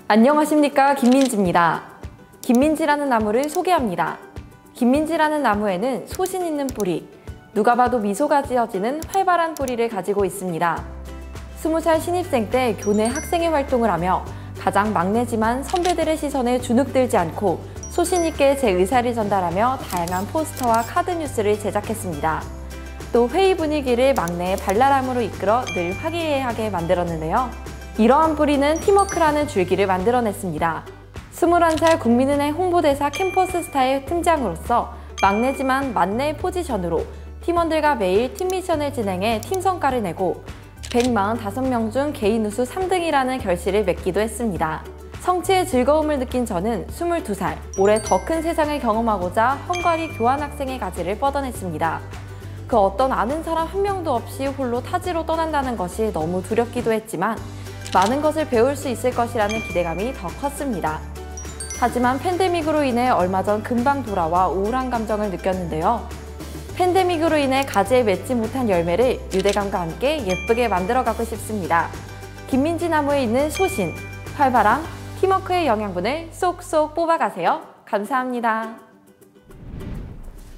안녕하십니까, 김민지입니다. 김민지라는 나무를 소개합니다. 김민지라는 나무에는 소신 있는 뿌리, 누가 봐도 미소가 지어지는 활발한 뿌리를 가지고 있습니다. 20살 신입생 때 교내 학생회 활동을 하며 가장 막내지만 선배들의 시선에 주눅들지 않고 소신 있게 제 의사를 전달하며 다양한 포스터와 카드 뉴스를 제작했습니다. 또 회의 분위기를 막내의 발랄함으로 이끌어 늘 화기애애하게 만들었는데요. 이러한 뿌리는 팀워크라는 줄기를 만들어냈습니다. 21살 국민은행 홍보대사 캠퍼스 스타일 팀장으로서 막내지만 만내의 포지션으로 팀원들과 매일 팀 미션을 진행해 팀 성과를 내고 145명 중 개인 우수 3등이라는 결실을 맺기도 했습니다. 성취의 즐거움을 느낀 저는 22살, 올해 더 큰 세상을 경험하고자 헝가리 교환학생의 가지를 뻗어냈습니다. 그 어떤 아는 사람 한 명도 없이 홀로 타지로 떠난다는 것이 너무 두렵기도 했지만 많은 것을 배울 수 있을 것이라는 기대감이 더 컸습니다. 하지만 팬데믹으로 인해 얼마 전 금방 돌아와 우울한 감정을 느꼈는데요. 팬데믹으로 인해 가지에 맺지 못한 열매를 유대감과 함께 예쁘게 만들어가고 싶습니다. 김민지 나무에 있는 소신, 활발함, 팀워크의 영양분을 쏙쏙 뽑아가세요. 감사합니다.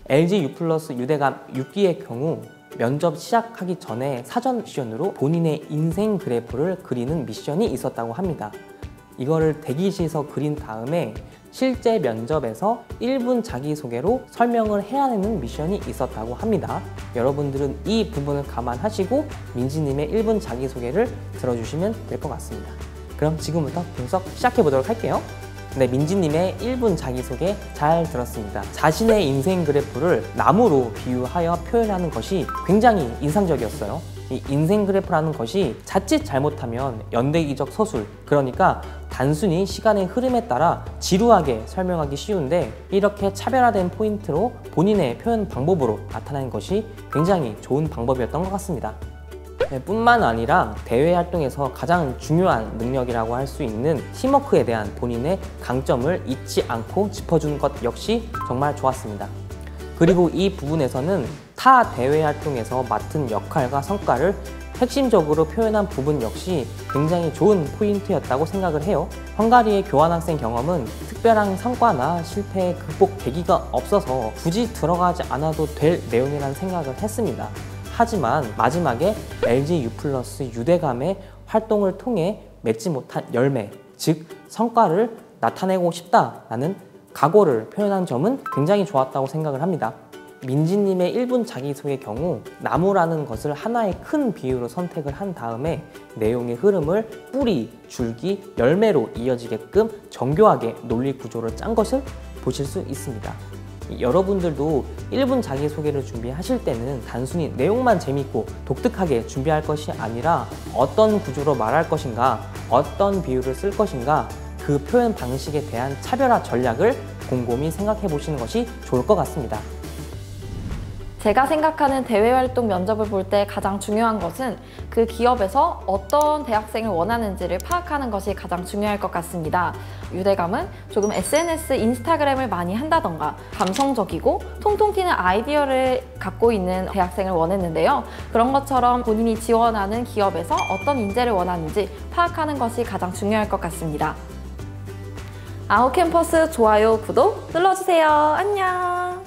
LG U+ 유대감 6기의 경우 면접 시작하기 전에 사전 미션으로 본인의 인생 그래프를 그리는 미션이 있었다고 합니다. 이거를 대기실에서 그린 다음에 실제 면접에서 1분 자기소개로 설명을 해야 하는 미션이 있었다고 합니다. 여러분들은 이 부분을 감안하시고 민지님의 1분 자기소개를 들어주시면 될 것 같습니다. 그럼 지금부터 분석 시작해 보도록 할게요. 네, 민지님의 1분 자기소개 잘 들었습니다. 자신의 인생 그래프를 나무로 비유하여 표현하는 것이 굉장히 인상적이었어요. 이 인생 그래프라는 것이 자칫 잘못하면 연대기적 서술, 그러니까 단순히 시간의 흐름에 따라 지루하게 설명하기 쉬운데 이렇게 차별화된 포인트로 본인의 표현 방법으로 나타내는 것이 굉장히 좋은 방법이었던 것 같습니다. 네, 뿐만 아니라 대외 활동에서 가장 중요한 능력이라고 할 수 있는 팀워크에 대한 본인의 강점을 잊지 않고 짚어준 것 역시 정말 좋았습니다. 그리고 이 부분에서는 타 대외 활동에서 맡은 역할과 성과를 핵심적으로 표현한 부분 역시 굉장히 좋은 포인트였다고 생각을 해요. 헝가리의 교환학생 경험은 특별한 성과나 실패의 극복 계기가 없어서 굳이 들어가지 않아도 될 내용이라는 생각을 했습니다. 하지만 마지막에 LG U+ 유대감의 활동을 통해 맺지 못한 열매, 즉 성과를 나타내고 싶다라는 각오를 표현한 점은 굉장히 좋았다고 생각을 합니다. 민지님의 1분 자기소개의 경우 나무라는 것을 하나의 큰 비유로 선택을 한 다음에 내용의 흐름을 뿌리, 줄기, 열매로 이어지게끔 정교하게 논리 구조를 짠 것을 보실 수 있습니다. 여러분들도 1분 자기소개를 준비하실 때는 단순히 내용만 재밌고 독특하게 준비할 것이 아니라 어떤 구조로 말할 것인가, 어떤 비유를 쓸 것인가, 그 표현 방식에 대한 차별화 전략을 곰곰이 생각해 보시는 것이 좋을 것 같습니다. 제가 생각하는 대외활동 면접을 볼 때 가장 중요한 것은 그 기업에서 어떤 대학생을 원하는지를 파악하는 것이 가장 중요할 것 같습니다. 유대감은 조금 SNS, 인스타그램을 많이 한다던가 감성적이고 통통 튀는 아이디어를 갖고 있는 대학생을 원했는데요. 그런 것처럼 본인이 지원하는 기업에서 어떤 인재를 원하는지 파악하는 것이 가장 중요할 것 같습니다. 아웃캠퍼스 좋아요, 구독 눌러주세요. 안녕!